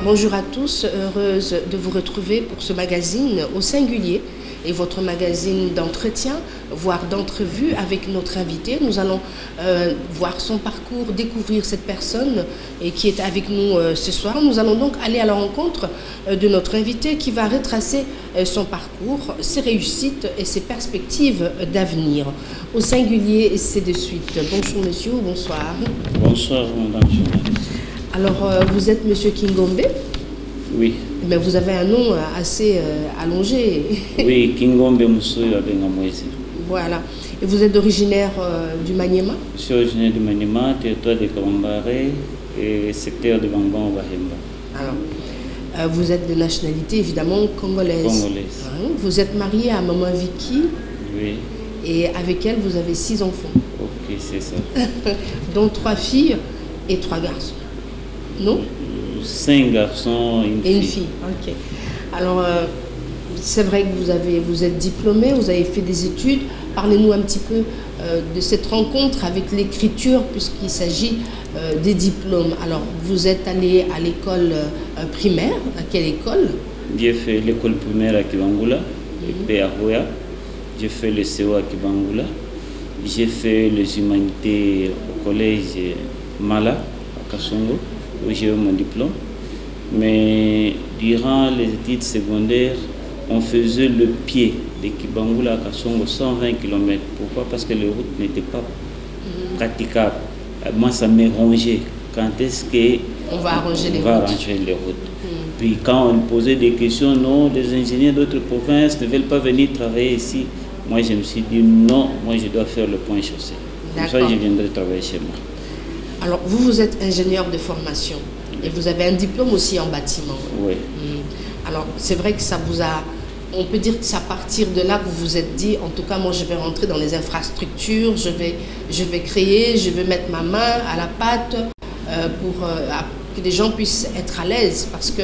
Bonjour à tous, heureuse de vous retrouver pour ce magazine au singulier et votre magazine d'entretien, voire d'entrevue avec notre invité. Nous allons voir son parcours, découvrir cette personne et qui est avec nous ce soir. Nous allons donc aller à la rencontre de notre invité qui va retracer son parcours, ses réussites et ses perspectives d'avenir. Au singulier, c'est de suite. Bonjour monsieur, bonsoir. Bonsoir madame journaliste. Alors, vous êtes monsieur Kingombe? Oui. Mais vous avez un nom assez allongé. Oui, Kingombe Moussoui Abenga Moïse. Voilà. Et vous êtes originaire du Maniema? Je suis originaire du Maniema, territoire de Kawambare et secteur de Bamban au Bahemba. Alors, vous êtes de nationalité évidemment congolaise. Congolaise. Hein? Vous êtes marié à maman Vicky? Oui. Et avec elle, vous avez 6 enfants. Ok, c'est ça. Dont 3 filles et 3 garçons. Non? 5 garçons et une fille. Ok. Alors, c'est vrai que vous êtes diplômé, vous avez fait des études. Parlez-nous un petit peu de cette rencontre avec l'écriture, puisqu'il s'agit des diplômes. Alors, vous êtes allé à l'école primaire. À quelle école? J'ai fait l'école primaire à Kibangula, et à Hoya. J'ai fait le CO à Kibangula. J'ai fait les humanités au collège Mala, à Kasongo, où j'ai eu mon diplôme. Mais durant les études secondaires, on faisait le pied de Kibangula à Kasongo 120 km. Pourquoi? Parce que les routes n'étaient pas praticables. Moi, ça m'est rongé. Quand est-ce qu'on va arranger les routes? Puis quand on posait des questions, non, des ingénieurs d'autres provinces ne veulent pas venir travailler ici. Moi, je me suis dit non, moi je dois faire le point chaussée. Comme ça, je viendrai travailler chez moi. Alors, vous êtes ingénieur de formation et vous avez un diplôme aussi en bâtiment. Oui. Alors, c'est vrai que ça vous a... On peut dire que c'est à partir de là que vous vous êtes dit, en tout cas, moi, je vais rentrer dans les infrastructures, je vais créer, je vais mettre ma main à la pâte pour que les gens puissent être à l'aise. Parce que,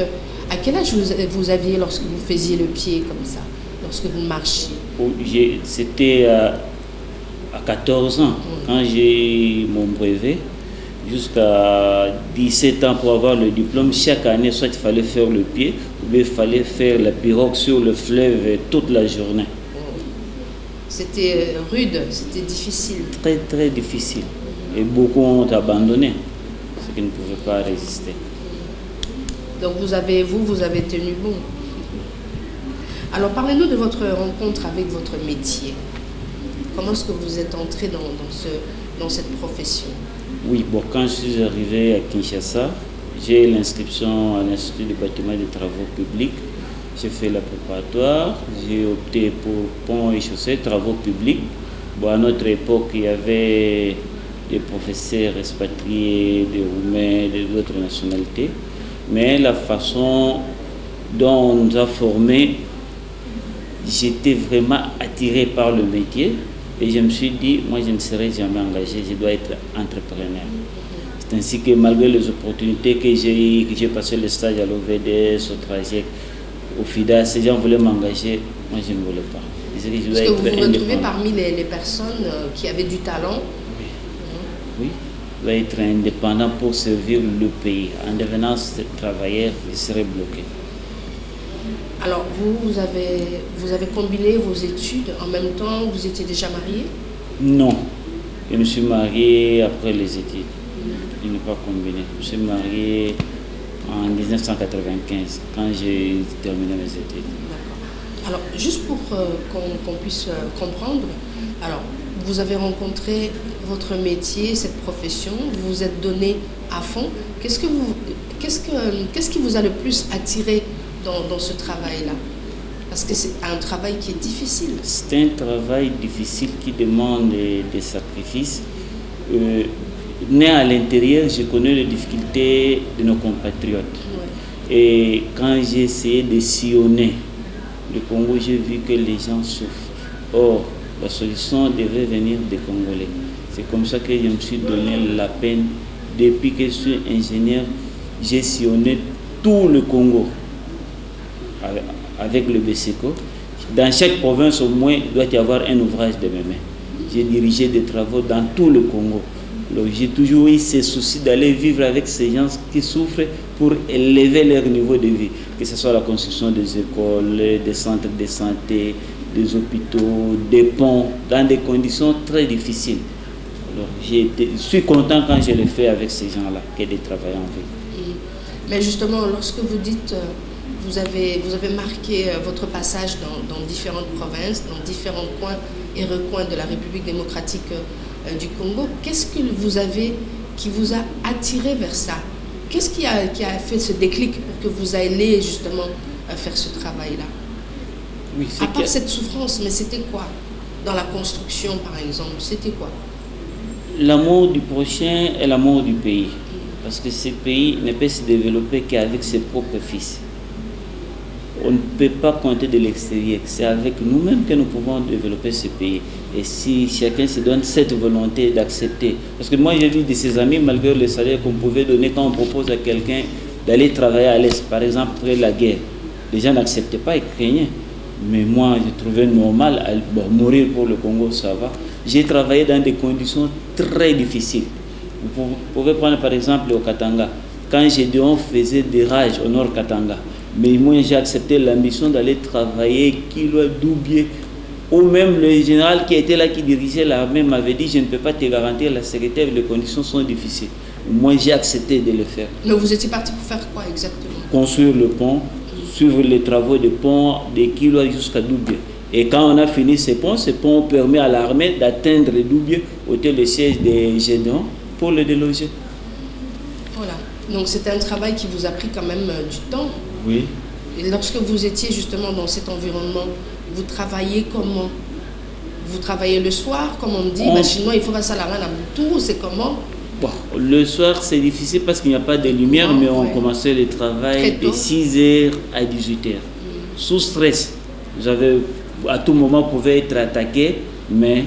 à quel âge vous aviez lorsque vous faisiez le pied comme ça, lorsque vous marchiez? C'était à 14 ans, quand j'ai mon brevet. Jusqu'à 17 ans pour avoir le diplôme. Chaque année, soit il fallait faire le pied, ou bien il fallait faire la pirogue sur le fleuve toute la journée. C'était rude, c'était difficile. Très, très difficile. Et beaucoup ont abandonné, ceux qui ne pouvaient pas résister. Donc vous avez tenu bon. Alors parlez-nous de votre rencontre avec votre métier. Comment est-ce que vous êtes entré dans cette profession? Oui, bon, quand je suis arrivé à Kinshasa, j'ai l'inscription à l'Institut de bâtiment et de travaux publics. J'ai fait la préparatoire, j'ai opté pour pont et chaussée, travaux publics. Bon, à notre époque, il y avait des professeurs expatriés, des Roumains, d'autres nationalités. Mais la façon dont on nous a formés, j'étais vraiment attiré par le métier. Et je me suis dit, moi je ne serai jamais engagé, je dois être entrepreneur. C'est ainsi que malgré les opportunités que j'ai eues, que j'ai passé le stage à l'OVDS, au trajet, au FIDA, ces gens voulaient m'engager, moi je ne voulais pas. Est-ce que vous vous retrouvez parmi les personnes qui avaient du talent? Oui, je dois être indépendant pour servir le pays. En devenant travailleur, je serais bloqué. Alors, vous avez combiné vos études en même temps, vous étiez déjà marié? Non, je me suis marié après les études. Je n'ai pas combiné. Je me suis marié en 1995, quand j'ai terminé mes études. D'accord. Alors, juste pour qu'on puisse comprendre, alors, vous avez rencontré votre métier, cette profession, vous vous êtes donné à fond. Qu'est-ce qui vous a le plus attiré dans ce travail-là? Parce que c'est un travail qui est difficile. C'est un travail difficile qui demande des sacrifices. Né à l'intérieur, je connais les difficultés de nos compatriotes. Ouais. Et quand j'ai essayé de sillonner le Congo, j'ai vu que les gens souffrent. Or, la solution devait venir des Congolais. C'est comme ça que je me suis donné la peine. Depuis que je suis ingénieur, j'ai sillonné tout le Congo avec le BSECO. Dans chaque province, au moins, il doit y avoir un ouvrage de mes mains. J'ai dirigé des travaux dans tout le Congo. Alors, j'ai toujours eu ce souci d'aller vivre avec ces gens qui souffrent pour élever leur niveau de vie, que ce soit la construction des écoles, des centres de santé, des hôpitaux, des ponts, dans des conditions très difficiles. Alors, je suis content quand je le fais avec ces gens-là, que de travailler en ville. Mais justement, lorsque vous dites, vous avez marqué votre passage dans différentes provinces, dans différents coins et recoins de la République démocratique du Congo, qu'est-ce que vous avez qui vous a attiré vers ça? Qu'est-ce qui a fait ce déclic pour que vous alliez justement faire ce travail-là? Oui, à part cette souffrance, mais c'était quoi? Dans la construction, par exemple, c'était quoi? L'amour du prochain et l'amour du pays. Parce que ce pays ne peut se développer qu'avec ses propres fils. On ne peut pas compter de l'extérieur. C'est avec nous-mêmes que nous pouvons développer ce pays. Et si chacun se donne cette volonté d'accepter. Parce que moi, j'ai vu de ses amis, malgré le salaire qu'on pouvait donner quand on propose à quelqu'un d'aller travailler à l'Est, par exemple, après la guerre, les gens n'acceptaient pas, ils craignaient. Mais moi, je trouvais normal, mourir pour le Congo, ça va. J'ai travaillé dans des conditions très difficiles. Vous pouvez prendre par exemple au Katanga. Quand Gédéon faisait des rages au nord Katanga, mais moi j'ai accepté l'ambition d'aller travailler Kilo Doubié, ou même le général qui était là, qui dirigeait l'armée, m'avait dit: je ne peux pas te garantir la sécurité, les conditions sont difficiles. Moi j'ai accepté de le faire. Mais vous étiez parti pour faire quoi exactement? Construire le pont, suivre les travaux de pont de Kilo jusqu'à Doubié. Et quand on a fini ce pont permet à l'armée d'atteindre Doubié, hôtel de siège des Gédéon, pour le déloger. Voilà. Donc c'était un travail qui vous a pris quand même du temps. Oui. Et lorsque vous étiez justement dans cet environnement, vous travaillez comment? Vous travaillez le soir, comme on dit, chinois, il faut passer à la main à Boutou, c'est comment? Bon, le soir c'est difficile parce qu'il n'y a pas de lumière, mais on commençait le travail de 6h à 18h. Sous stress. À tout moment, on pouvait être attaqué, mais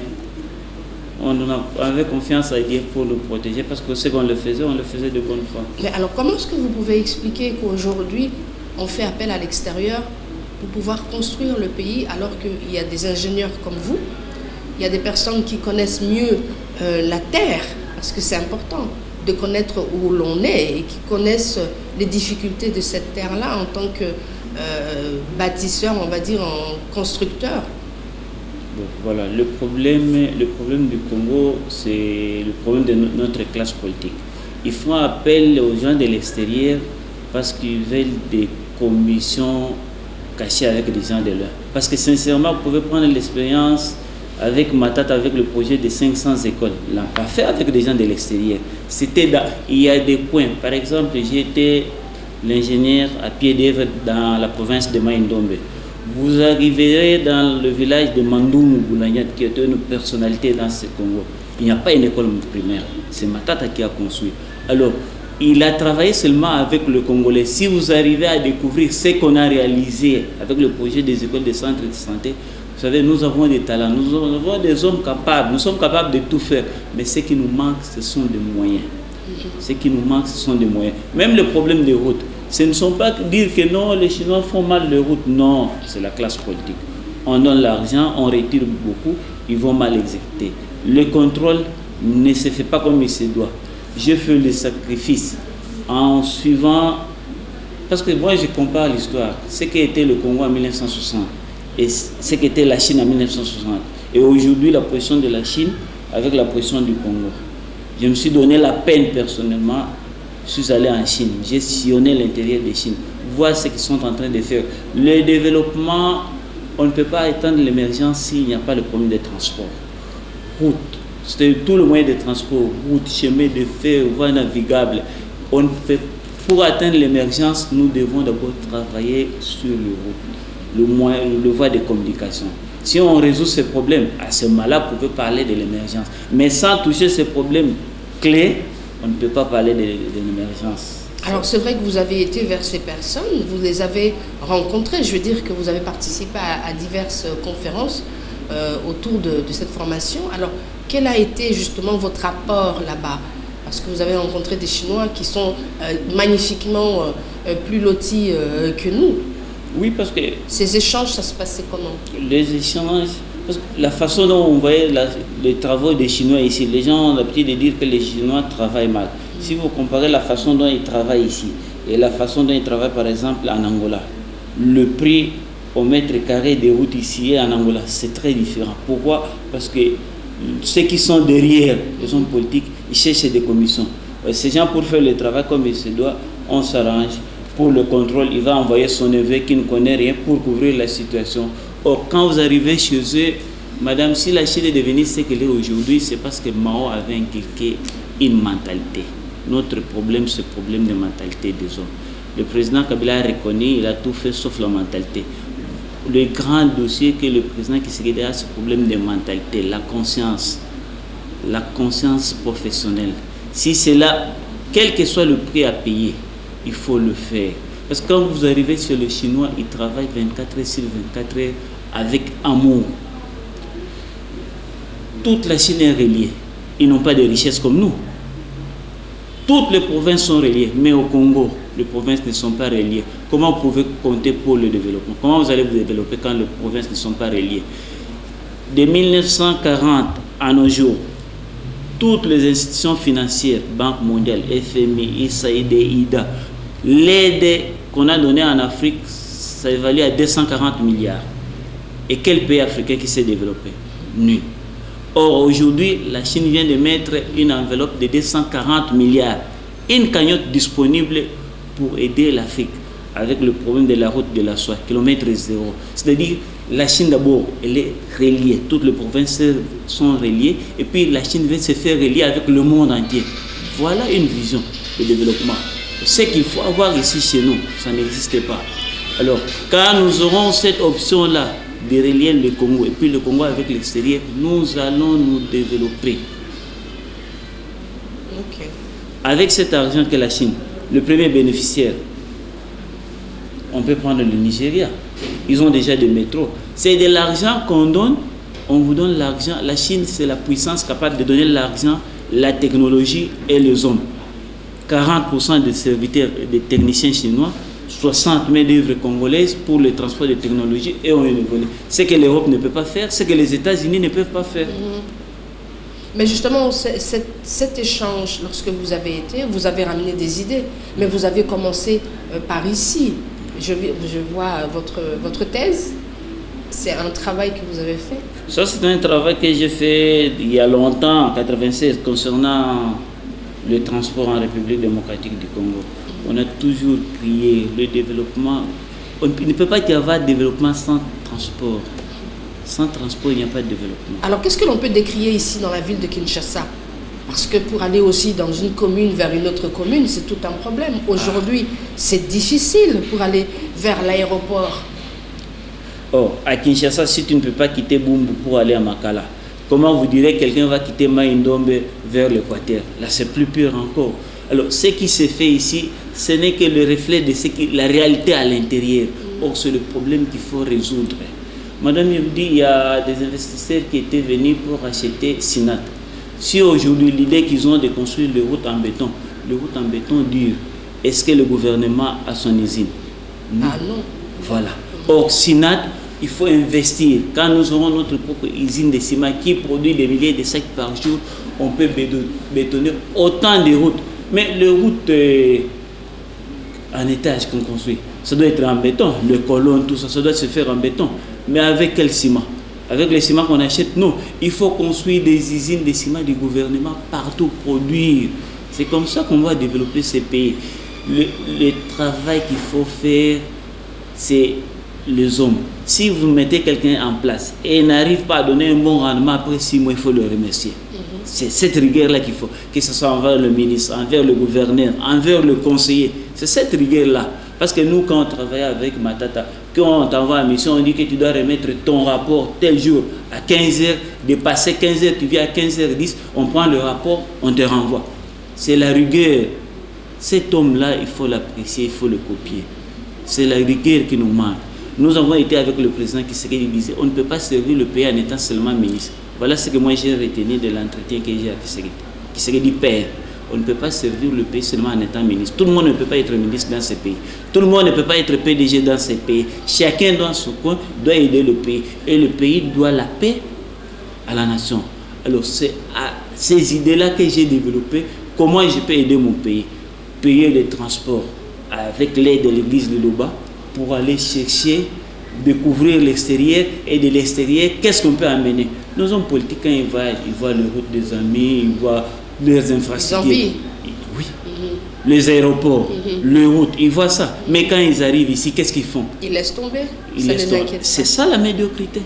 on avait confiance à Dieu pour le protéger, parce que ce qu'on le faisait de bonne foi. Mais alors, comment est-ce que vous pouvez expliquer qu'aujourd'hui, on fait appel à l'extérieur pour pouvoir construire le pays, alors qu'il y a des ingénieurs comme vous, il y a des personnes qui connaissent mieux la terre, parce que c'est important de connaître où l'on est, et qui connaissent les difficultés de cette terre-là en tant que bâtisseur, on va dire, en constructeur. Bon, voilà, le problème du Congo, c'est le problème de notre classe politique. Ils font appel aux gens de l'extérieur parce qu'ils veulent des commissions cachées avec des gens de là. Parce que sincèrement, vous pouvez prendre l'expérience avec Matata, avec le projet de 500 écoles. Ils l'ont pas fait avec des gens de l'extérieur. Il y a des points. Par exemple, j'ai été l'ingénieur à pied d'œuvre dans la province de Maïndombe. Vous arriverez dans le village de Mandoumou Boulanyat, qui est une personnalité dans ce Congo. Il n'y a pas une école primaire. C'est Matata qui a construit. Alors, il a travaillé seulement avec le Congolais. Si vous arrivez à découvrir ce qu'on a réalisé avec le projet des écoles de centres de santé, vous savez, nous avons des talents, nous avons des hommes capables, nous sommes capables de tout faire. Mais ce qui nous manque, ce sont des moyens. Ce qui nous manque, ce sont des moyens. Même le problème des routes. Ce ne sont pas dire que non, les Chinois font mal les routes. Non, c'est la classe politique. On donne l'argent, on retire beaucoup, ils vont mal exécuter. Le contrôle ne se fait pas comme il se doit. Je fais le sacrifice en suivant, parce que moi je compare l'histoire, ce qu'était le Congo en 1960 et ce qu'était la Chine en 1960. Et aujourd'hui, la position de la Chine avec la position du Congo. Je me suis donné la peine personnellement. Je suis allé en Chine, j'ai sillonné l'intérieur de Chine, voir ce qu'ils sont en train de faire. Le développement, on ne peut pas étendre l'émergence s'il n'y a pas le problème des transports. Route, c'est tout le moyen de transport, route, chemin de fer, voie navigable. Pour atteindre l'émergence, nous devons d'abord travailler sur le route, le voie de communication. Si on résout ces problèmes, à ce moment-là, vous pouvez parler de l'émergence. Mais sans toucher ces problèmes clés, on ne peut pas parler de l'émergence. Alors c'est vrai que vous avez été vers ces personnes, vous les avez rencontrées, je veux dire que vous avez participé à diverses conférences autour de cette formation. Alors quel a été justement votre apport là-bas? Parce que vous avez rencontré des Chinois qui sont magnifiquement plus lotis que nous. Oui, parce que... Ces échanges, ça se passait comment? Les échanges, Parce que la façon dont on voyait les travaux des Chinois ici, les gens ont l'habitude de dire que les Chinois travaillent mal. Si vous comparez la façon dont ils travaillent ici et la façon dont ils travaillent par exemple en Angola, le prix au mètre carré des routes ici et en Angola, c'est très différent. Pourquoi? Parce que ceux qui sont derrière les hommes politiques, ils cherchent des commissions. Ces gens, pour faire le travail comme il se doit, on s'arrange. Pour le contrôle, il va envoyer son neveu qui ne connaît rien pour couvrir la situation. Or, quand vous arrivez chez eux, madame, si la Chine est devenue ce qu'elle est aujourd'hui, c'est parce que Mao avait inculqué une mentalité. Notre problème, c'est le problème de mentalité des hommes. Le président Kabila a reconnu, il a tout fait sauf la mentalité. Le grand dossier que le président Tshisekedi a, ce problème de mentalité, la conscience professionnelle. Si c'est là, quel que soit le prix à payer, il faut le faire. Parce que quand vous arrivez sur les Chinois, ils travaillent 24 heures sur 24 heures avec amour. Toute la Chine est reliée. Ils n'ont pas de richesse comme nous. Toutes les provinces sont reliées, mais au Congo, les provinces ne sont pas reliées. Comment vous pouvez compter pour le développement? Comment vous allez vous développer quand les provinces ne sont pas reliées? De 1940 à nos jours, toutes les institutions financières, Banque mondiale, FMI, ISAID, IDA, l'aide qu'on a donnée en Afrique, ça évalue à 240 milliards. Et quel pays africain qui s'est développé? Nul. Or, aujourd'hui, la Chine vient de mettre une enveloppe de 240 milliards, une cagnotte disponible pour aider l'Afrique avec le problème de la route de la soie, kilomètre zéro. C'est-à-dire, la Chine d'abord, elle est reliée, toutes les provinces sont reliées, et puis la Chine veut se faire relier avec le monde entier. Voilà une vision de développement. Ce qu'il faut avoir ici chez nous, ça n'existe pas. Alors, quand nous aurons cette option-là, de relier le Congo et puis le Congo avec l'extérieur, nous allons nous développer. Okay. Avec cet argent que la Chine, le premier bénéficiaire, on peut prendre le Nigeria. Ils ont déjà des métros. C'est de l'argent qu'on donne, on vous donne l'argent. La Chine, c'est la puissance capable de donner l'argent, la technologie et les hommes. 40% des serviteurs, des techniciens chinois, 60 main-d'œuvre congolaises pour le transport de technologies et on évolue. Ce que l'Europe ne peut pas faire, ce que les États-Unis ne peuvent pas faire. Mais justement, cet échange, lorsque vous avez été, vous avez ramené des idées, mais vous avez commencé par ici. Je vois votre thèse, c'est un travail que vous avez fait. Ça, c'est un travail que j'ai fait il y a longtemps, en 1996, concernant le transport en République démocratique du Congo. On a toujours crié le développement. Il ne peut pas y avoir de développement sans transport. Sans transport, il n'y a pas de développement. Alors, qu'est-ce que l'on peut décrier ici dans la ville de Kinshasa? Parce que pour aller aussi dans une commune vers une autre commune, c'est tout un problème. Aujourd'hui, c'est difficile pour aller vers l'aéroport. Oh, à Kinshasa, si tu ne peux pas quitter Bumbu pour aller à Makala, comment vous direz que quelqu'un va quitter Maïndombe vers l'Équateur? Là, c'est plus pire encore. Alors, ce qui s'est fait ici, ce n'est que le reflet de la réalité à l'intérieur. Or, c'est le problème qu'il faut résoudre. Madame, je vous dis, il y a des investisseurs qui étaient venus pour acheter Sinat. Si aujourd'hui, l'idée qu'ils ont de construire les routes en béton dure, est-ce que le gouvernement a son usine? Non. Ah non. Voilà. Or, Sinat, il faut investir. Quand nous aurons notre propre usine de ciment qui produit des milliers de sacs par jour, on peut bétonner autant de routes. Mais les routes en étage qu'on construit, ça doit être en béton. Le colonne, tout ça, ça doit se faire en béton. Mais avec quel ciment? Avec le ciment qu'on achète? Non. Il faut construire des usines de ciment du gouvernement partout, produire. C'est comme ça qu'on va développer ces pays. Le travail qu'il faut faire, c'est les hommes. Si vous mettez quelqu'un en place et il n'arrive pas à donner un bon rendement, après 6 mois, il faut le remercier. C'est cette rigueur-là qu'il faut, que ce soit envers le ministre, envers le gouverneur, envers le conseiller. C'est cette rigueur-là. Parce que nous, quand on travaille avec Matata, quand on t'envoie à mission, on dit que tu dois remettre ton rapport tel jour à 15h, dépasser 15h, tu viens à 15h10, on prend le rapport, on te renvoie. C'est la rigueur. Cet homme-là, il faut l'apprécier, il faut le copier. C'est la rigueur qui nous manque. Nous avons été avec le président qui disait on ne peut pas servir le pays en étant seulement ministre. Voilà ce que moi j'ai retenu de l'entretien que j'ai avec Tshisekedi. Tshisekedi père. On ne peut pas servir le pays seulement en étant ministre. Tout le monde ne peut pas être ministre dans ce pays. Tout le monde ne peut pas être PDG dans ce pays. Chacun dans son coin doit aider le pays. Et le pays doit la paix à la nation. Alors c'est à ces idées-là que j'ai développé. Comment je peux aider mon pays? Payer les transports avec l'aide de l'église de Loba pour aller chercher, découvrir l'extérieur, et de l'extérieur, qu'est-ce qu'on peut amener? Nos hommes politiques, quand ils voient les routes des amis, ils voient leurs infrastructures. Oui. Les aéroports, les routes, ils voient ça. Mais quand ils arrivent ici, qu'est-ce qu'ils font? Ils laissent tomber. C'est ça la médiocrité.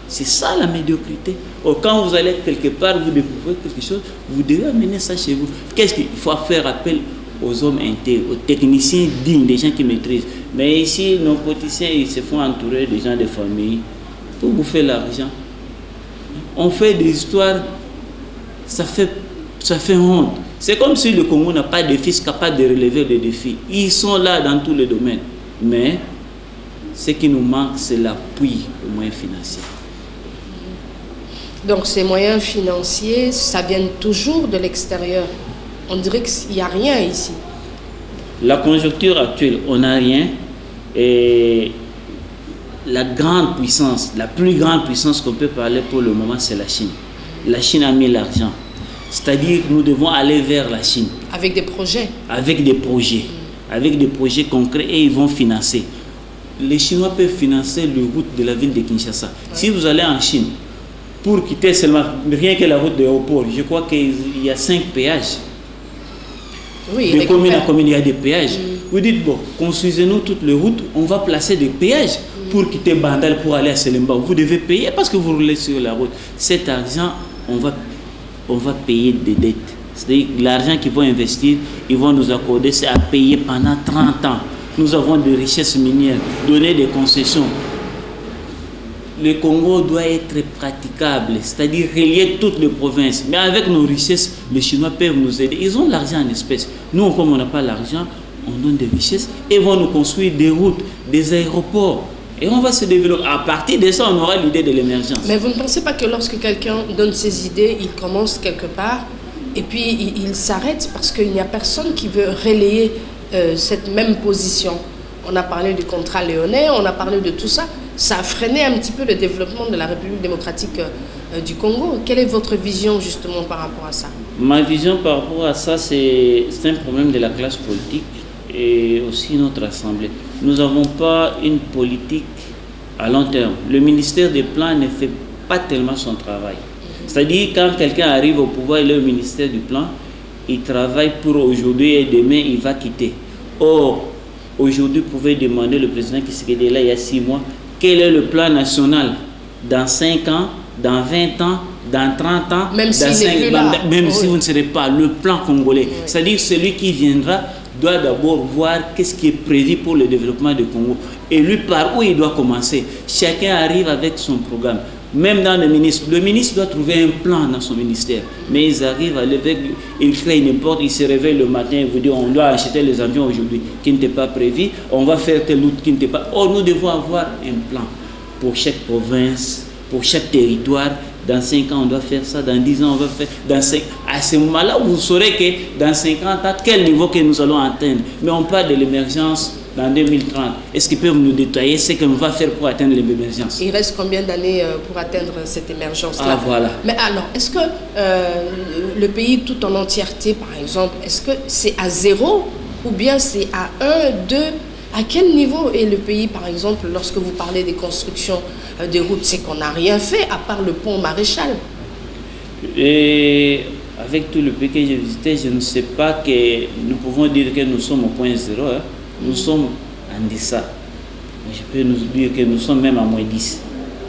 C'est ça la médiocrité. Or, quand vous allez quelque part, vous découvrez quelque chose, vous devez amener ça chez vous. Qu'est-ce qu'il faut faire appel aux hommes intègres, aux techniciens dignes, des gens qui maîtrisent. Mais ici, nos politiciens, ils se font entourer des gens de famille pour bouffer l'argent. On fait des histoires, ça fait honte. C'est comme si le Congo n'a pas de fils capables de relever les défis. Ils sont là dans tous les domaines. Mais ce qui nous manque, c'est l'appui aux moyens financiers. Donc ces moyens financiers, ça vient toujours de l'extérieur. On dirait qu'il n'y a rien ici. La conjoncture actuelle, on n'a rien. Et la grande puissance, la plus grande puissance qu'on peut parler pour le moment, c'est la Chine. La Chine a mis l'argent. C'est-à-dire que nous devons aller vers la Chine. Avec des projets. Avec des projets. Avec des projets concrets, et ils vont financer. Les Chinois peuvent financer le route de la ville de Kinshasa. Ouais. Si vous allez en Chine, pour quitter seulement, rien que la route de l'aéroport, je crois qu'il y a 5 péages. Oui, de commune à commune, il y a des péages. Vous dites, bon, construisez-nous toutes les routes, on va placer des péages pour quitter Bandal, pour aller à Selemba. Vous devez payer parce que vous roulez sur la route. Cet argent, on va payer des dettes. C'est-à-dire l'argent qu'ils vont investir, ils vont nous accorder, c'est à payer pendant 30 ans. Nous avons des richesses minières, donner des concessions. Le Congo doit être praticable, c'est-à-dire relier toutes les provinces. Mais avec nos richesses, les Chinois peuvent nous aider. Ils ont l'argent en espèces. Nous, comme on n'a pas l'argent, on donne des richesses et vont nous construire des routes, des aéroports. Et on va se développer. À partir de ça, on aura l'idée de l'émergence. Mais vous ne pensez pas que lorsque quelqu'un donne ses idées, il commence quelque part et puis il s'arrête parce qu'il n'y a personne qui veut relayer cette même position? On a parlé du contrat léonais, on a parlé de tout ça. Ça a freiné un petit peu le développement de la République démocratique du Congo. Quelle est votre vision justement par rapport à ça? Ma vision par rapport à ça, c'est un problème de la classe politique et aussi notre Assemblée. Nous n'avons pas une politique à long terme. Le ministère des Plans ne fait pas tellement son travail. C'est-à-dire quand quelqu'un arrive au pouvoir, il est au ministère du Plan, il travaille pour aujourd'hui et demain, il va quitter. Or, aujourd'hui, vous pouvez demander le président qui s'est là il y a 6 mois, quel est le plan national dans 5 ans, dans 20 ans, dans 30 ans, même si vous ne serez pas le plan congolais. Oui. C'est-à-dire celui qui viendra doit d'abord voir qu'est-ce qui est prévu pour le développement du Congo. Et lui, par où il doit commencer. Chacun arrive avec son programme. Même dans le ministre doit trouver un plan dans son ministère. Mais ils arrivent à l'évêque, ils créent une porte, ils se réveillent le matin et vous disent on doit acheter les avions aujourd'hui qui n'était pas prévu, on va faire tel autre qui n'était pas. Or, nous devons avoir un plan pour chaque province, pour chaque territoire. Dans 5 ans, on doit faire ça. Dans 10 ans, on va faire. À ce moment-là, vous saurez que dans 50 ans, quel niveau que nous allons atteindre. Mais on parle de l'émergence dans 2030. Est-ce qu'ils peuvent nous détailler ce qu'on va faire pour atteindre l'émergence? Il reste combien d'années pour atteindre cette émergence-là? Ah, voilà. Mais alors, est-ce que le pays tout en entièreté, par exemple, est-ce que c'est à 0 ou bien c'est à 1, 2? À quel niveau est le pays, par exemple, lorsque vous parlez des constructions des routes? C'est qu'on n'a rien fait à part le pont Maréchal. Et avec tout le pays que j'ai visité, je ne sais pas que nous pouvons dire que nous sommes au point 0. Hein. Nous sommes en deçà. Je peux nous dire que nous sommes même à moins 10.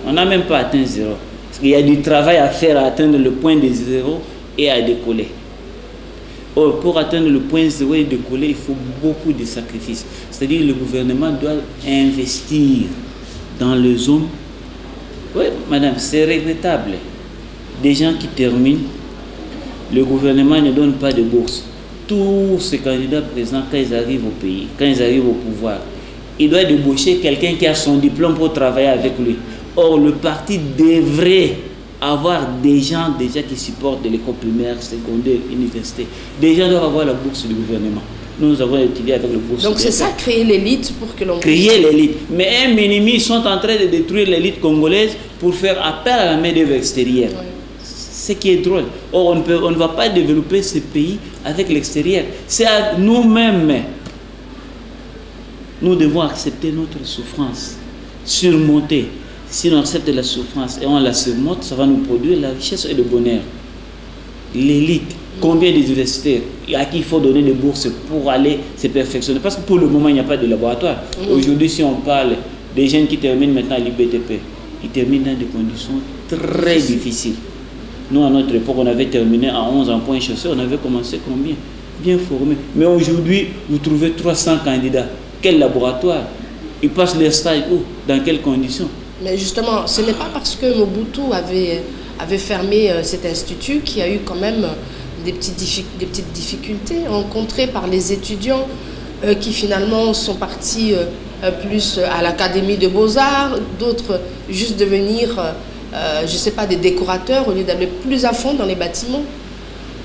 On n'a même pas atteint 0. Parce qu'il y a du travail à faire à atteindre le point de 0 et à décoller. Or, pour atteindre le point 0 et décoller, il faut beaucoup de sacrifices. C'est-à-dire que le gouvernement doit investir dans les hommes. Oui, madame, c'est regrettable. Des gens qui terminent, le gouvernement ne donne pas de bourse. Tous ces candidats présents, quand ils arrivent au pays, quand ils arrivent au pouvoir, il doit débaucher quelqu'un qui a son diplôme pour travailler avec lui. Or, le parti devrait avoir des gens déjà qui supportent de l'école primaire, secondaire, université. Des gens doivent avoir la bourse du gouvernement. Nous avons étudié avec le bourse. Donc c'est ça, créer l'élite pour que l'on... Créer l'élite. Mais un ennemi, ils sont en train de détruire l'élite congolaise pour faire appel à la main-d'œuvre extérieure. Oui. Ce qui est drôle. Or, on ne va pas développer ce pays avec l'extérieur. C'est à nous-mêmes. Nous devons accepter notre souffrance, surmonter. Si on accepte la souffrance et on la surmonte, ça va nous produire la richesse et le bonheur. L'élite, combien d'universités à qui il faut donner des bourses pour aller se perfectionner? Parce que pour le moment, il n'y a pas de laboratoire. Aujourd'hui, si on parle des jeunes qui terminent maintenant à l'IBTP, ils terminent dans des conditions très difficiles. Nous, à notre époque, on avait terminé à 11 en point chaussée, on avait commencé combien? Bien formés. Mais aujourd'hui, vous trouvez 300 candidats. Quel laboratoire? Ils passent leur stage où? Dans quelles conditions? Mais justement, ce n'est pas parce que Mobutu avait fermé cet institut qu'il y a eu quand même des petites difficultés rencontrées par les étudiants qui finalement sont partis plus à l'Académie de Beaux-Arts, d'autres juste devenir, je ne sais pas, des décorateurs au lieu d'aller plus à fond dans les bâtiments.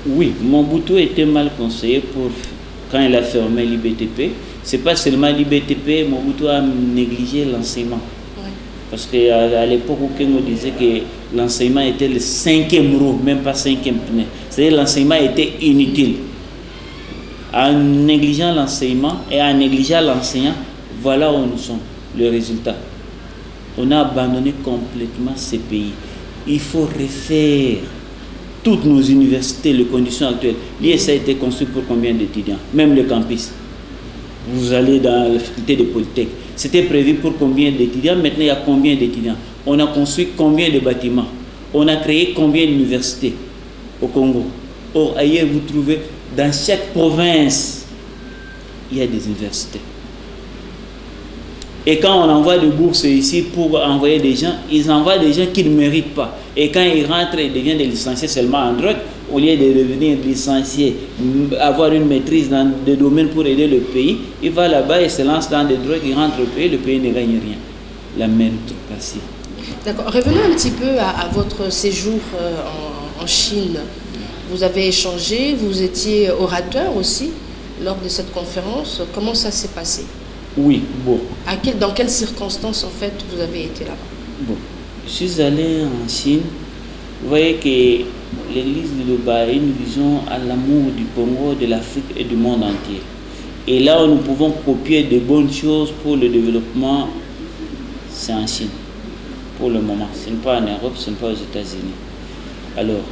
Oui, Mobutu était mal conseillé quand il a fermé l'IBTP. Ce n'est pas seulement l'IBTP, Mobutu a négligé l'enseignement. Parce qu'à l'époque où Kengo disait que l'enseignement était le 5e roue, même pas 5e pneu. C'est-à-dire l'enseignement était inutile. En négligeant l'enseignement et en négligeant l'enseignant, voilà où nous sommes, le résultat. On a abandonné complètement ces pays. Il faut refaire toutes nos universités, les conditions actuelles. L'ISA a été construit pour combien d'étudiants? Même le campus. Vous allez dans la faculté de Polytech. C'était prévu pour combien d'étudiants? Maintenant, il y a combien d'étudiants? On a construit combien de bâtiments? On a créé combien d'universités au Congo? Or, ailleurs, vous trouvez, dans chaque province, il y a des universités. Et quand on envoie des bourses ici pour envoyer des gens, ils envoient des gens qui ne méritent pas. Et quand ils rentrent, ils deviennent des licenciés seulement en drogue, au lieu de devenir licenciés, avoir une maîtrise dans des domaines pour aider le pays. Il va là-bas, il se lance dans des drogues, il rentre au pays, le pays ne gagne rien. La méritocratie. D'accord. Revenons un petit peu à votre séjour en Chine. Vous avez échangé, vous étiez orateur aussi lors de cette conférence. Comment ça s'est passé? Oui, bon. Dans quelles circonstances, en fait, vous avez été là-bas? Bon, je suis allé en Chine. Vous voyez que l'Église de Loba a une vision à l'amour du Congo, de l'Afrique et du monde entier. Et là où nous pouvons copier de bonnes choses pour le développement, c'est en Chine. Pour le moment, ce n'est pas en Europe, ce n'est pas aux États-Unis. Alors,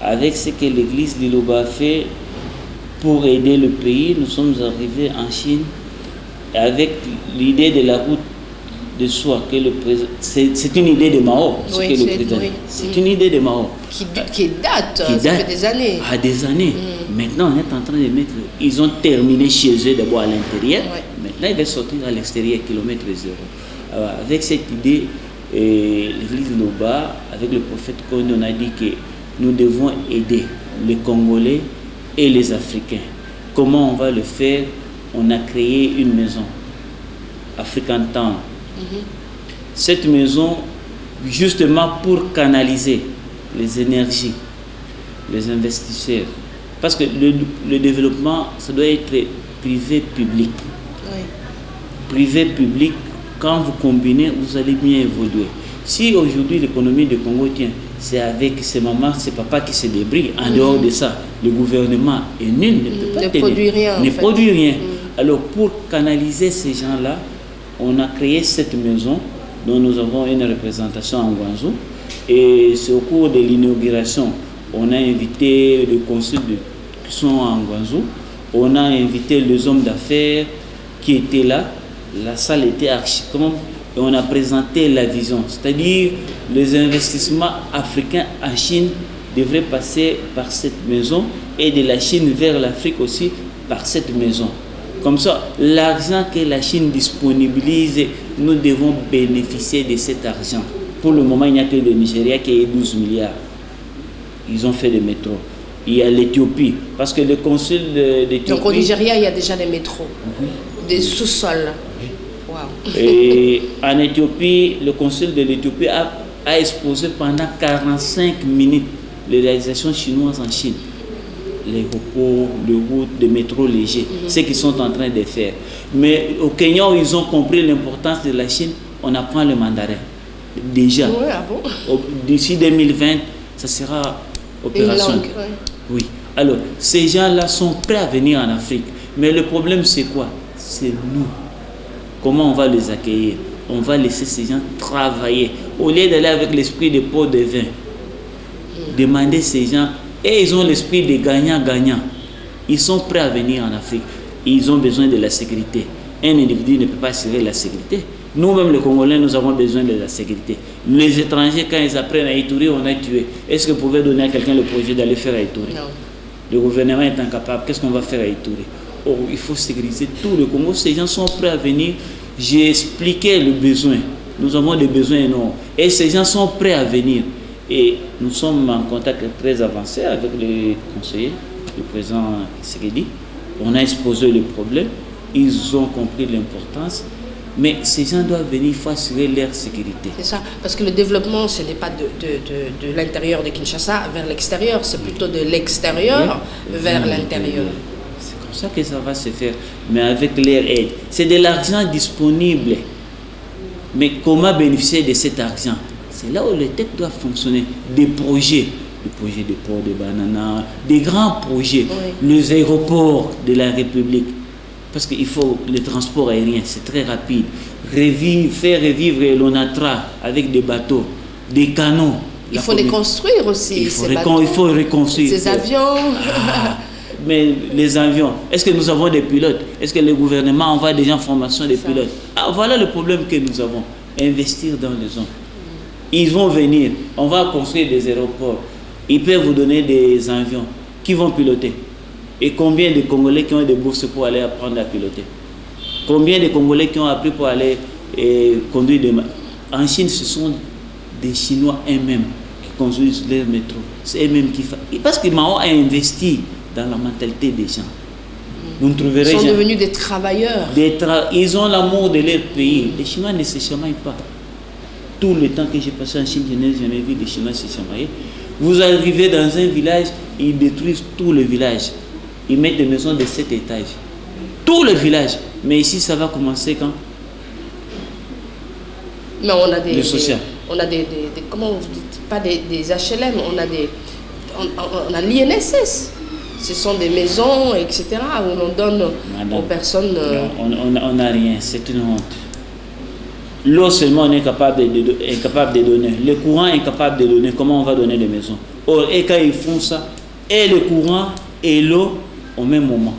avec ce que l'Église de Loba a fait pour aider le pays, nous sommes arrivés en Chine avec l'idée de la route de soi que le président... C'est une idée de Mao. Oui, c'est une idée de Mao. Qui date, ça fait des années. À des années. Maintenant, on est en train de mettre... Ils ont terminé chez eux d'abord à l'intérieur. Maintenant, ils vont sortir à l'extérieur, kilomètre zéro. Alors, avec cette idée, l'Église Loba, avec le prophète Kondi, on a dit que nous devons aider les Congolais et les Africains. Comment on va le faire? On a créé une maison, African Town. Cette maison, justement pour canaliser les énergies, les investisseurs. Parce que le développement, ça doit être privé-public. Privé-public, quand vous combinez, vous allez bien évoluer. Si aujourd'hui l'économie du Congo tient, c'est avec ses mamans, ses papas qui se débrouillent. En dehors de ça, le gouvernement est nul, ne peut pas produire rien. Alors pour canaliser ces gens-là, on a créé cette maison dont nous avons une représentation en Guangzhou. Et c'est au cours de l'inauguration, on a invité les consuls qui sont en Guangzhou, on a invité les hommes d'affaires qui étaient là, la salle était archi-grande et on a présenté la vision. C'est-à-dire les investissements africains en Chine devraient passer par cette maison et de la Chine vers l'Afrique aussi par cette maison. Comme ça, l'argent que la Chine disponibilise, nous devons bénéficier de cet argent. Pour le moment, il n'y a que le Nigeria qui a 12 milliards. Ils ont fait des métros. Il y a l'Éthiopie, parce que le consul d'Éthiopie... Donc au Nigeria, il y a déjà des métros, des sous-sols. Wow. Et en Éthiopie, le consul de l'Éthiopie a a exposé pendant 45 minutes les réalisations chinoises en Chine. Les repos, les routes, les métros légers, ce qu'ils sont en train de faire. Mais au Kenya, où ils ont compris l'importance de la Chine, on apprend le mandarin. Déjà, Oui, ah bon? D'ici 2020, ça sera opérationnel. Une langue, Oui. Alors, ces gens-là sont prêts à venir en Afrique. Mais le problème, c'est quoi? C'est nous. Comment on va les accueillir? On va laisser ces gens travailler. Au lieu d'aller avec l'esprit de pot de vin, demander ces gens, et ils ont l'esprit de gagnant-gagnant. Ils sont prêts à venir en Afrique. Ils ont besoin de la sécurité. Un individu ne peut pas assurer la sécurité. Nous-mêmes, les Congolais, nous avons besoin de la sécurité. Les étrangers, quand ils apprennent à Ituri, on a tué. Est-ce que vous pouvez donner à quelqu'un le projet d'aller faire à Ituri? Non. Le gouvernement est incapable. Qu'est-ce qu'on va faire à Ituri? Oh, il faut sécuriser tout le Congo. Ces gens sont prêts à venir. J'ai expliqué le besoin. Nous avons des besoins énormes. Et ces gens sont prêts à venir. Et nous sommes en contact très avancé avec les conseillers, le président Tshisekedi. On a exposé le problème. Ils ont compris l'importance. Mais ces gens doivent venir, il faut assurer leur sécurité. C'est ça, parce que le développement, ce n'est pas de l'intérieur de Kinshasa vers l'extérieur, c'est plutôt de l'extérieur vers l'intérieur. C'est comme ça que ça va se faire, mais avec leur aide. C'est de l'argent disponible. Mais comment bénéficier de cet argent? C'est là où les têtes doivent fonctionner. Des projets de port de Banana, des grands projets, les aéroports de la République. Parce qu'il faut le transport aérien, c'est très rapide. Faire revivre l'Onatra avec des bateaux, des canons. Il faut les construire aussi. Il faut reconstruire. Ces avions. Mais les avions, est-ce que nous avons des pilotes? Est-ce que le gouvernement envoie des gens en formation des pilotes? Voilà le problème que nous avons. Investir dans les zones. Ils vont venir, on va construire des aéroports. Ils peuvent vous donner des avions. Qui vont piloter? Et combien de Congolais qui ont des bourses pour aller apprendre à piloter? Combien de Congolais qui ont appris pour aller conduire des... En Chine, ce sont des Chinois eux-mêmes qui conduisent les métros. C'est eux-mêmes qui font... Parce que Mao a investi dans la mentalité des gens. Vous ne trouverez Ils sont devenus des travailleurs. Ils ont l'amour de leur pays. Les Chinois ne se chamaillent pas. Tout le temps que j'ai passé en Chine, je n'ai jamais vu les Chinois se chamailler. Vous arrivez dans un village, ils détruisent tout le village. Ils mettent des maisons de 7 étages. Tout le village. Mais ici, ça va commencer quand? Mais on a des... Le social. On a des comment vous dites? Pas des HLM, on a l'INSS. Ce sont des maisons, etc., où l'on donne aux personnes... On n'a rien, c'est une honte. L'eau seulement, on est incapable de donner. Le courant est incapable de donner. Comment on va donner des maisons? Or, et quand ils font ça, et le courant et l'eau au même moment.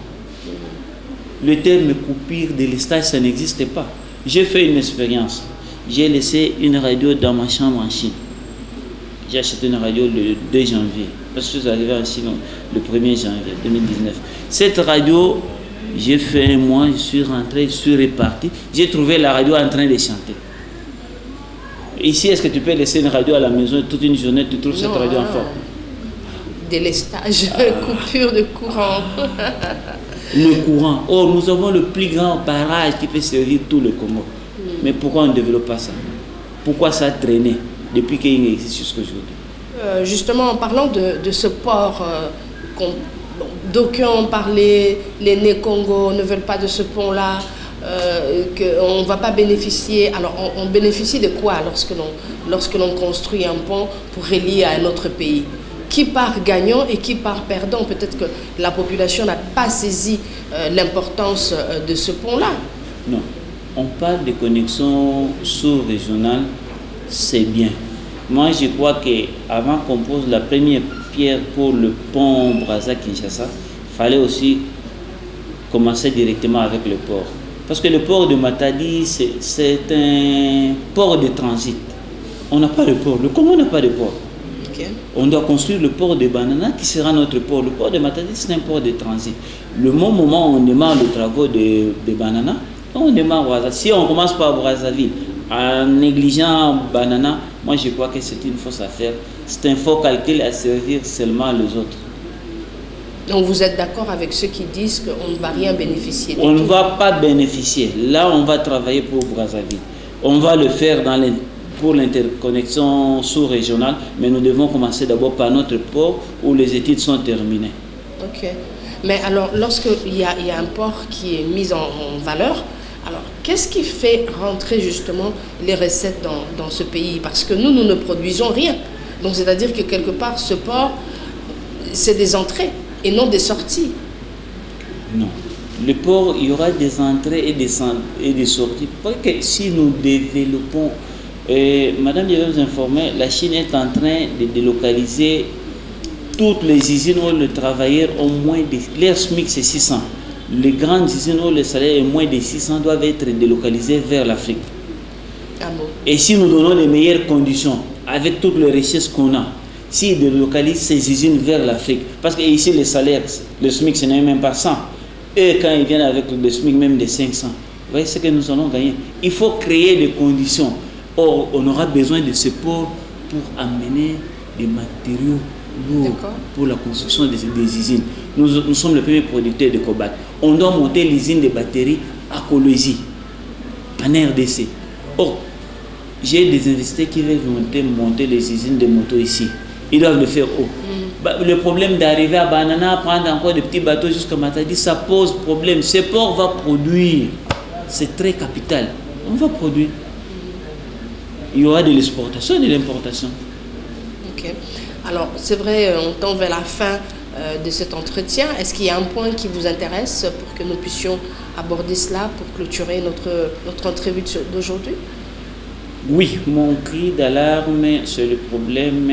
Le terme coupure de l'estage, ça n'existe pas. J'ai fait une expérience. J'ai laissé une radio dans ma chambre en Chine. J'ai acheté une radio le 2 janvier. Parce que je suis arrivé en Chine le 1er janvier 2019. Cette radio, j'ai fait un mois, je suis rentré, je suis reparti. J'ai trouvé la radio en train de chanter. Ici, est-ce que tu peux laisser une radio à la maison toute une journée, tu trouves cette radio en forme? Délestage, coupure de courant. Le courant. Oh, nous avons le plus grand barrage qui peut servir tout le Congo. Mais pourquoi on ne développe pas ça? Pourquoi ça a traîné depuis qu'il existe jusqu'à aujourd'hui? Justement, en parlant de ce port, d'aucuns ont parlé, les Né-Congo ne veulent pas de ce pont-là, qu'on ne va pas bénéficier. Alors, on bénéficie de quoi lorsque l'on construit un pont pour relier à un autre pays? Qui part gagnant et qui part perdant? Peut-être que la population n'a pas saisi l'importance de ce pont-là. Non. On parle de connexion sous-régionale, c'est bien. Moi, je crois qu'avant qu'on pose la première pierre pour le pont Brazza-Kinshasa, il fallait aussi commencer directement avec le port. Parce que le port de Matadi, c'est un port de transit. On n'a pas de port. Le Congo n'a pas de port. Okay. On doit construire le port de Banana qui sera notre port. Le port de Matadi, c'est un port de transit. Le moment où on démarre les travaux de Banana, on démarre Brazza. Si on commence par Brazzaville, en négligeant Banana, moi je crois que c'est une fausse affaire. C'est un faux calcul à servir seulement les autres. Donc vous êtes d'accord avec ceux qui disent qu'on ne va rien bénéficier? On ne va pas bénéficier. Là, on va travailler pour Brazzaville. On va le faire dans pour l'interconnexion sous-régionale, mais nous devons commencer d'abord par notre port où les études sont terminées. Ok. Mais alors, lorsqu'il y a un port qui est mis en valeur, alors qu'est-ce qui fait rentrer justement les recettes dans ce pays? Parce que nous ne produisons rien. Donc, c'est-à-dire que quelque part, ce port, c'est des entrées et non des sorties. Non. Le port, il y aura des entrées et des sorties. Parce que si nous développons, Madame, je vais vous informer, la Chine est en train de délocaliser toutes les usines où les travailleurs ont moins de... Leur SMIC, c'est 600. Les grandes usines où le salaire est moins de 600 doivent être délocalisées vers l'Afrique. Ah bon? Et si nous donnons les meilleures conditions, avec toutes les richesses qu'on a, s'ils délocalisent ces usines vers l'Afrique, parce qu'ici, les salaires, le SMIC, ce n'est même pas 100. Et quand ils viennent avec le SMIC, même de 500, vous voyez ce que nous allons gagner. Il faut créer des conditions. Or, on aura besoin de ce port pour amener des matériaux lourds pour la construction des usines. Nous sommes le premier producteur de cobalt. On doit monter l'usine de batteries à Kolwezi, en RDC. Or, j'ai des investisseurs qui veulent monter les usines de motos ici. Ils doivent le faire haut. Le problème d'arriver à Banana, prendre encore des petits bateaux jusqu'à Matadi, ça pose problème. Ce port va produire. C'est très capital. On va produire. Il y aura de l'exportation et de l'importation. Ok. Alors, c'est vrai, on tend vers la fin de cet entretien. Est-ce qu'il y a un point qui vous intéresse pour que nous puissions aborder cela pour clôturer notre entrevue d'aujourd'hui? Oui, mon cri d'alarme, c'est le problème.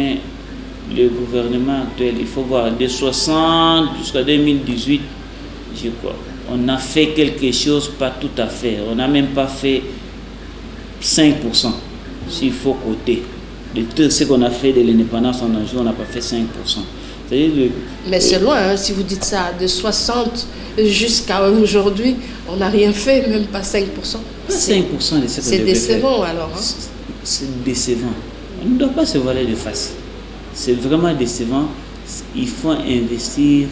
Le gouvernement actuel, il faut voir, de 60 jusqu'à 2018, je crois, on a fait quelque chose, pas tout à fait. On n'a même pas fait 5%, s'il faut côté. De tout ce qu'on a fait de l'indépendance en un jour, on n'a pas fait 5%. Mais c'est loin, hein, si vous dites ça, de 60 jusqu'à aujourd'hui, on n'a rien fait, même pas 5%. 5% de ce qu'on c'est décevant alors. Hein? C'est décevant. On ne doit pas se voiler de face. C'est vraiment décevant. Il faut investir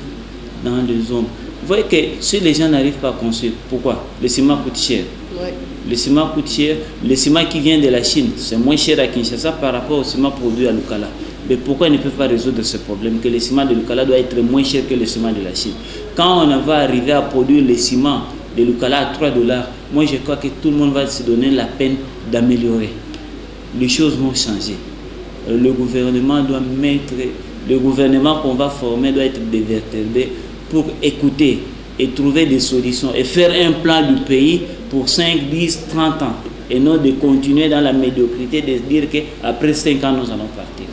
dans les zones. Vous voyez que si les gens n'arrivent pas à construire, pourquoi? Le ciment coûte cher. Ouais. Le ciment coûte cher. Le ciment qui vient de la Chine, c'est moins cher à Kinshasa par rapport au ciment produit à Lukala. Mais pourquoi ils ne peuvent pas résoudre ce problème? Que le ciment de Lukala doit être moins cher que le ciment de la Chine. Quand on va arriver à produire le ciment de Lukala à $3, moi je crois que tout le monde va se donner la peine d'améliorer. Les choses vont changer. Le gouvernement doit mettre, le gouvernement qu'on va former doit être dévertébré pour écouter et trouver des solutions et faire un plan du pays pour 5, 10, 30 ans et non de continuer dans la médiocrité de se dire qu'après 5 ans nous allons partir.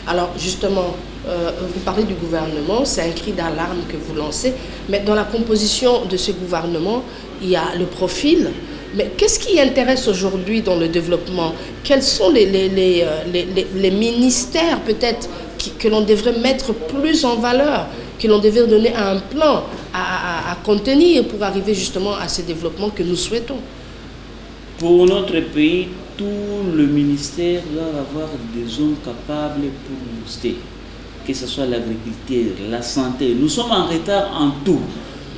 Alors justement, vous parlez du gouvernement, c'est un cri d'alarme que vous lancez, mais dans la composition de ce gouvernement, il y a le profil. Mais qu'est-ce qui intéresse aujourd'hui dans le développement? Quels sont les ministères peut-être que l'on devrait mettre plus en valeur, que l'on devrait donner un plan à contenir pour arriver justement à ce développement que nous souhaitons? Pour notre pays, tout le ministère doit avoir des hommes capables pour booster, que ce soit l'agriculture, la santé. Nous sommes en retard en tout.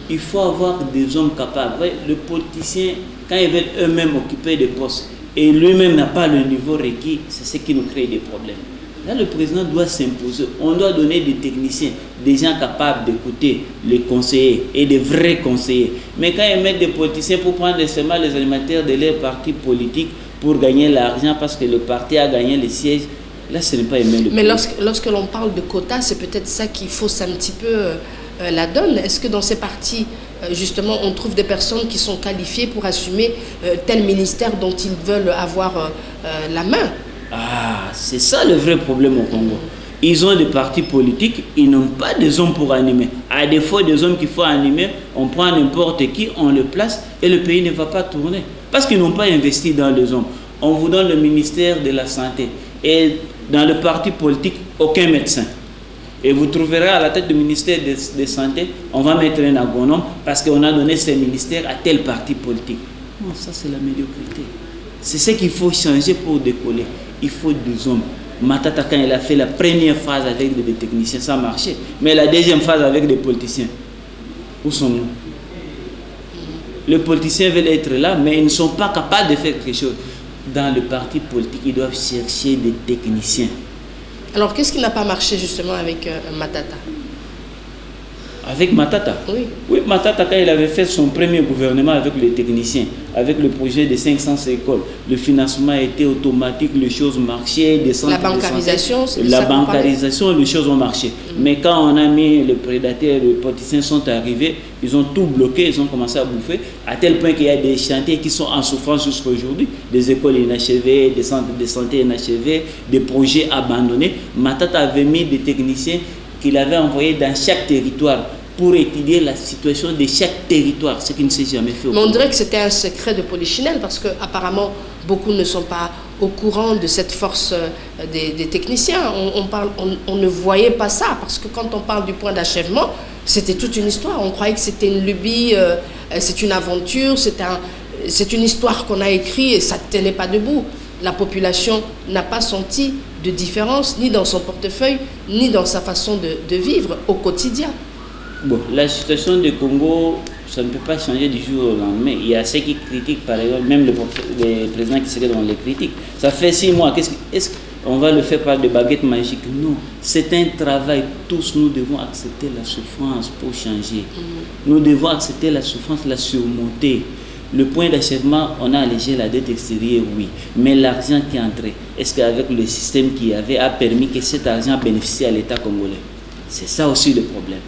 Il faut avoir des hommes capables. Le politicien, quand ils veulent eux-mêmes occuper des postes et lui-même n'a pas le niveau requis, c'est ce qui nous crée des problèmes. Là, le président doit s'imposer. On doit donner des techniciens, des gens capables d'écouter les conseillers et des vrais conseillers. Mais quand ils mettent des politiciens pour prendre seulement les alimentaires de leur parti politique pour gagner l'argent parce que le parti a gagné les sièges, là, ce n'est pas aimer le Mais lorsque l'on parle de quotas, c'est peut-être ça qui fausse un petit peu la donne. Est-ce que dans ces partis, justement, on trouve des personnes qui sont qualifiées pour assumer tel ministère dont ils veulent avoir la main? Ah, c'est ça le vrai problème au Congo. Ils ont des partis politiques, ils n'ont pas des hommes pour animer. À défaut des hommes qu'il faut animer, on prend n'importe qui, on le place et le pays ne va pas tourner. Parce qu'ils n'ont pas investi dans les hommes. On vous donne le ministère de la Santé et dans le parti politique, aucun médecin. Et vous trouverez à la tête du ministère de Santé, on va mettre un agronome parce qu'on a donné ce ministère à tel parti politique. Non, ça c'est la médiocrité. C'est ce qu'il faut changer pour décoller. Il faut des hommes. Matata, quand il a fait la première phase avec des techniciens, ça marchait. Mais la deuxième phase avec des politiciens, où sommes-nous? Les politiciens veulent être là, mais ils ne sont pas capables de faire quelque chose. dans le parti politique, ils doivent chercher des techniciens. Alors, qu'est-ce qui n'a pas marché justement avec Matata? Avec Matata? Oui. Oui, Matata, quand il avait fait son premier gouvernement avec les techniciens, avec le projet de 500 écoles, le financement était automatique, les choses marchaient, des centres la bancarisation, c'est la bancarisation, les choses ont marché. Mais quand on a mis les prédateurs, les politiciens sont arrivés, ils ont tout bloqué, ils ont commencé à bouffer, à tel point qu'il y a des chantiers qui sont en souffrance jusqu'à aujourd'hui, des écoles inachevées, des centres de santé inachevés, des projets abandonnés. Matata avait mis des techniciens qu'il avait envoyés dans chaque territoire pour étudier la situation de chaque territoire, ce qui ne s'est jamais fait. Mais on dirait que c'était un secret de Polichinelle parce qu'apparemment, beaucoup ne sont pas au courant de cette force des techniciens. On ne voyait pas ça parce que quand on parle du point d'achèvement, c'était toute une histoire. On croyait que c'était une lubie, c'est une aventure, c'est une histoire qu'on a écrite et ça ne tenait pas debout. La population n'a pas senti de différence ni dans son portefeuille, ni dans sa façon de vivre au quotidien. Bon, la situation du Congo, ça ne peut pas changer du jour au lendemain. Il y a ceux qui critiquent, par exemple, même les présidents qui seraient dans les critiques. Ça fait 6 mois. Est-ce qu'on va le faire par des baguettes magiques? Non. C'est un travail. Tous, nous devons accepter la souffrance pour changer. Nous devons accepter la souffrance, la surmonter. Le point d'achèvement, on a allégé la dette extérieure, oui. Mais l'argent qui est entré, est-ce qu'avec le système qu'il y avait, a permis que cet argent bénéficie à l'État congolais? C'est ça aussi le problème.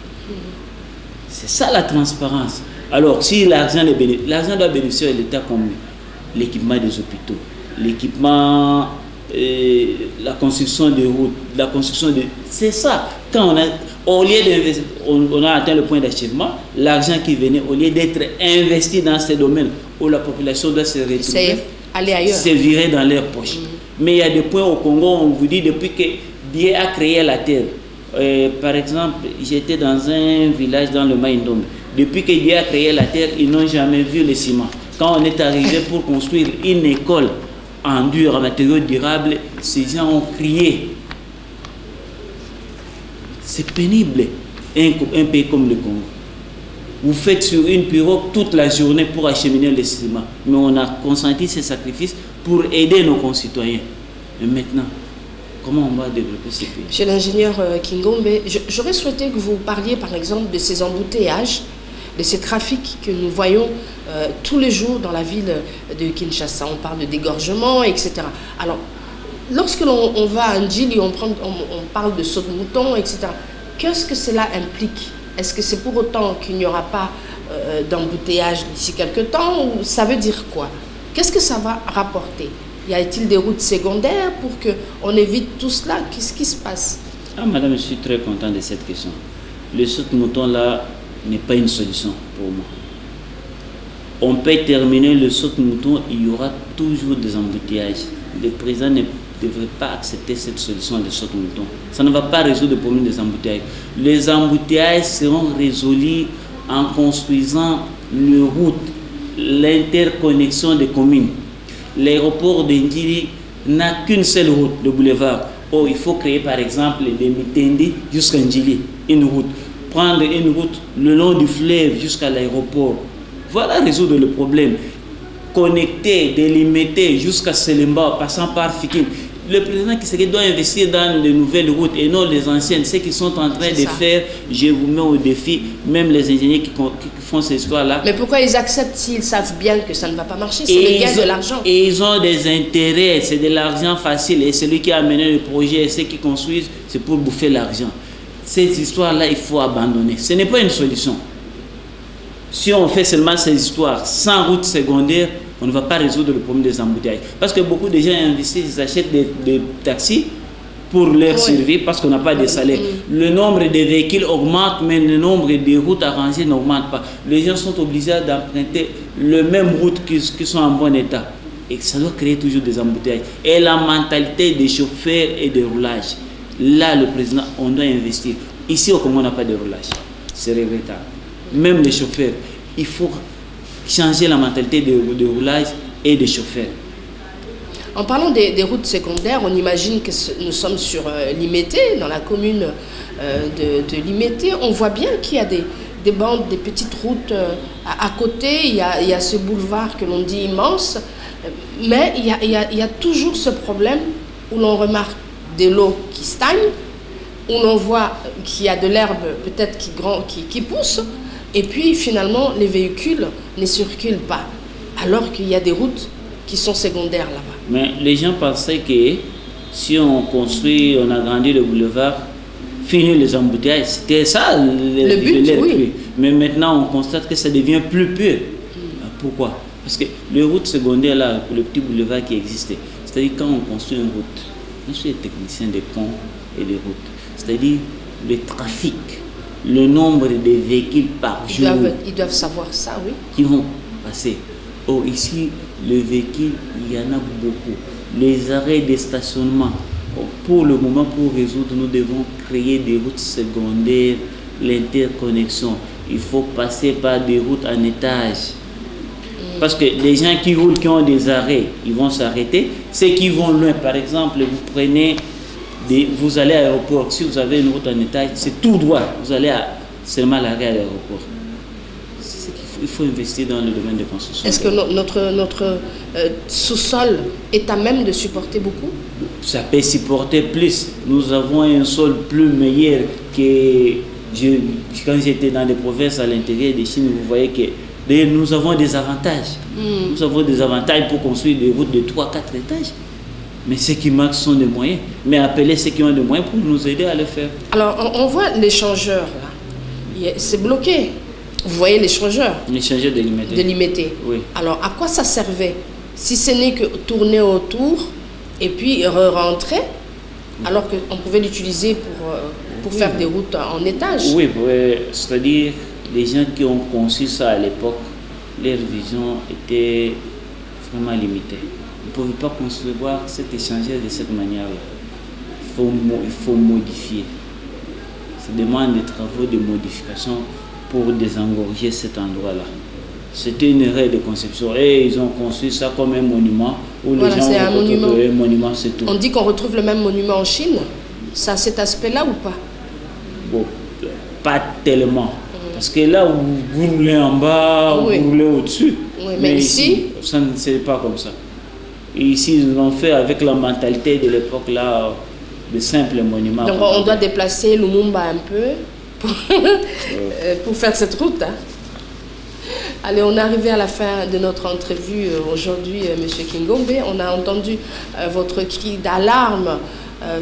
C'est ça la transparence. Alors, si l'argent doit bénéficier à l'État comme l'équipement des hôpitaux, l'équipement, la construction des routes, la construction de... C'est ça. Quand au lieu d'investir, on a atteint le point d'achèvement, l'argent qui venait, au lieu d'être investi dans ces domaines où la population doit se retrouver, aller ailleurs, se virer dans leurs poches. Mais il y a des points au Congo, on vous dit, depuis que Dieu a créé la terre, par exemple, j'étais dans un village dans le Maïndombe. Depuis que Dieu a créé la terre, ils n'ont jamais vu le ciment. Quand on est arrivé pour construire une école en dur, en matériaux durables, ces gens ont crié. C'est pénible, un pays comme le Congo. Vous faites sur une pirogue toute la journée pour acheminer le ciment. Mais on a consenti ces sacrifices pour aider nos concitoyens. Mais maintenant, comment on va développer ces pays? Monsieur l'ingénieur Kingombe, j'aurais souhaité que vous parliez par exemple de ces embouteillages, de ces trafics que nous voyons tous les jours dans la ville de Kinshasa. On parle de dégorgement, etc. Alors, lorsque l'on va à Ndjili, on parle de saut de mouton, etc. Qu'est-ce que cela implique? Est-ce que c'est pour autant qu'il n'y aura pas d'embouteillage d'ici quelques temps ou ça veut dire quoi? Qu'est-ce que ça va rapporter? Y a-t-il des routes secondaires pour qu'on évite tout cela? Qu'est-ce qui se passe? Ah, madame, je suis très content de cette question. Le saut-mouton-là n'est pas une solution pour moi. On peut terminer le saut-mouton, il y aura toujours des embouteillages. Le président ne devrait pas accepter cette solution de saut-mouton. Ça ne va pas résoudre le problème des embouteillages. Les embouteillages seront résolus en construisant les routes, l'interconnexion des communes. L'aéroport de Ndjili n'a qu'une seule route, le boulevard. Oh, il faut créer par exemple de Mitende jusqu'à Ndjili, une route. Prendre une route le long du fleuve jusqu'à l'aéroport. Voilà résoudre le problème. Connecter, délimiter jusqu'à Selemba, passant par Fikin. Le président Tshisekedi doit investir dans de nouvelles routes et non les anciennes. Ceux qui sont en train de faire, je vous mets au défi, même les ingénieurs qui font ces histoires-là. Mais pourquoi ils acceptent s'ils savent bien que ça ne va pas marcher? C'est le gain de l'argent. Et ils ont des intérêts, c'est de l'argent facile. Et celui qui a mené le projet et ceux qui construisent, c'est pour bouffer l'argent. Ces histoires-là, il faut abandonner. Ce n'est pas une solution. Si on fait seulement ces histoires sans route secondaire, on ne va pas résoudre le problème des embouteillages. Parce que beaucoup de gens investissent, ils achètent des taxis pour leur survie parce qu'on n'a pas de salaire. Le nombre de véhicules augmente, mais le nombre de routes arrangées n'augmente pas. Les gens sont obligés d'emprunter les mêmes routes qui sont en bon état. Et ça doit créer toujours des embouteillages. Et la mentalité des chauffeurs et des roulages. Là, le président, on doit investir. Ici, au Congo, on n'a pas de roulage. C'est regrettable. Même les chauffeurs, il faut changer la mentalité de roulage et des chauffeurs. En parlant des routes secondaires, on imagine que nous sommes sur Limété, dans la commune de Limété. On voit bien qu'il y a des bandes, des petites routes à côté. Il y a ce boulevard que l'on dit immense. Mais il y a toujours ce problème où l'on remarque de l'eau qui stagne, où l'on voit qu'il y a de l'herbe peut-être qui pousse, et puis finalement les véhicules ne circulent pas, alors qu'il y a des routes qui sont secondaires là-bas. Mais les gens pensaient que si on construit, on agrandit le boulevard, finir les embouteillages, c'était ça le but, oui. Mais maintenant on constate que ça devient plus pur. Pourquoi? Parce que les routes secondaires là, le petit boulevard qui existait, c'est-à-dire quand on construit une route, je suis technicien des ponts et des routes, c'est-à-dire le trafic, le nombre de véhicules par jour. Ils doivent savoir ça, oui. Qui vont passer. Oh, ici, les véhicules, il y en a beaucoup. Les arrêts de stationnement, pour le moment, pour résoudre, nous devons créer des routes secondaires, l'interconnexion. Il faut passer par des routes en étage. Parce que les gens qui roulent, qui ont des arrêts, ils vont s'arrêter. Ceux qui vont loin, par exemple, vous allez à l'aéroport. Si vous avez une route en étage, c'est tout droit. Vous allez seulement à l'arrêt à l'aéroport. Il faut investir dans le domaine de construction. Est-ce que notre sous-sol est à même de supporter beaucoup? Ça peut supporter plus. Nous avons un sol plus meilleur que quand j'étais dans des provinces à l'intérieur de Chine. Vous voyez que nous avons des avantages. Nous avons des avantages pour construire des routes de 3-4 étages. Mais ce qui manque sont des moyens. Mais appelez ceux qui ont des moyens pour nous aider à le faire. Alors, on voit l'échangeur là. C'est bloqué. Vous voyez l'échangeur? L'échangeur délimité. Délimité. Oui. Alors, à quoi ça servait? Si ce n'est que tourner autour et puis rentrer, alors qu'on pouvait l'utiliser pour faire des routes en étage. Oui, c'est-à-dire les gens qui ont conçu ça à l'époque, leur vision était vraiment limitée. Vous ne pouvez pas concevoir cet échangeur de cette manière-là. Il faut modifier. Ça demande des travaux de modification pour désengorger cet endroit-là. C'était une erreur de conception. Et ils ont construit ça comme un monument où voilà, les gens ont un monument, c'est tout. On dit qu'on retrouve le même monument en Chine. Ça a cet aspect-là ou pas? Bon, pas tellement. Parce que là, vous roulez en bas, oui. Vous roulez au-dessus. Oui, mais ici, ça ne c'est pas comme ça. Et ici, ils l'ont fait avec la mentalité de l'époque là, de simples monuments. Donc on doit déplacer Lumumba un peu pour faire cette route. Hein. Allez, on est arrivé à la fin de notre entrevue aujourd'hui, Monsieur Kingombe. On a entendu votre cri d'alarme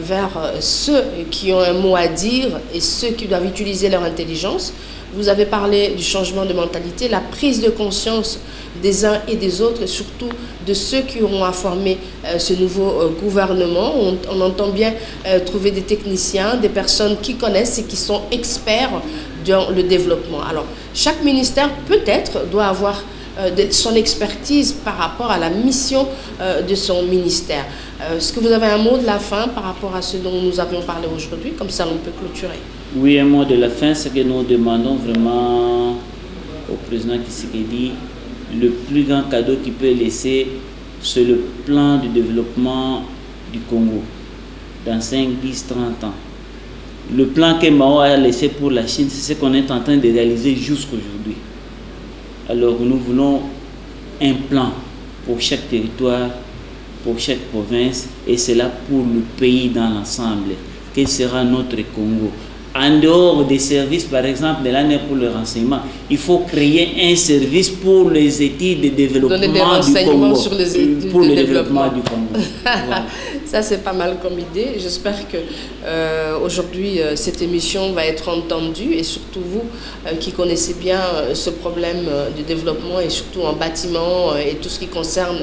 vers ceux qui ont un mot à dire et ceux qui doivent utiliser leur intelligence. Vous avez parlé du changement de mentalité, la prise de conscience des uns et des autres, et surtout de ceux qui auront à former ce nouveau gouvernement. On entend bien trouver des techniciens, des personnes qui connaissent et qui sont experts dans le développement. Alors, chaque ministère, peut-être, doit avoir son expertise par rapport à la mission de son ministère. Est-ce que vous avez un mot de la fin par rapport à ce dont nous avions parlé aujourd'hui? Comme ça, on peut clôturer. Oui, un mot de la fin, c'est que nous demandons vraiment au président Tshisekedi le plus grand cadeau qu'il peut laisser, c'est le plan de développement du Congo dans 5, 10, 30 ans. Le plan que Mao a laissé pour la Chine, c'est ce qu'on est en train de réaliser jusqu'aujourd'hui. Alors nous voulons un plan pour chaque territoire, pour chaque province, et c'est là pour le pays dans l'ensemble. Quel sera notre Congo? En dehors des services, par exemple, de l'année pour le renseignement, il faut créer un service pour les études de développement du Congo. Sur les études pour de le développement du Congo. Voilà. Ça, c'est pas mal comme idée. J'espère que aujourd'hui, cette émission va être entendue, et surtout vous qui connaissez bien ce problème du développement, et surtout en bâtiment et tout ce qui concerne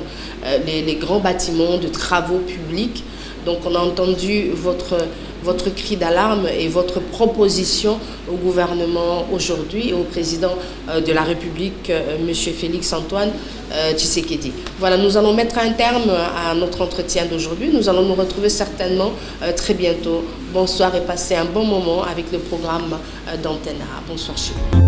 les grands bâtiments de travaux publics. Donc, on a entendu votre cri d'alarme et votre proposition au gouvernement aujourd'hui et au président de la République, M. Félix Antoine Tshisekedi. Voilà, nous allons mettre un terme à notre entretien d'aujourd'hui. Nous allons nous retrouver certainement très bientôt. Bonsoir et passez un bon moment avec le programme d'Antenne A. Bonsoir chez vous.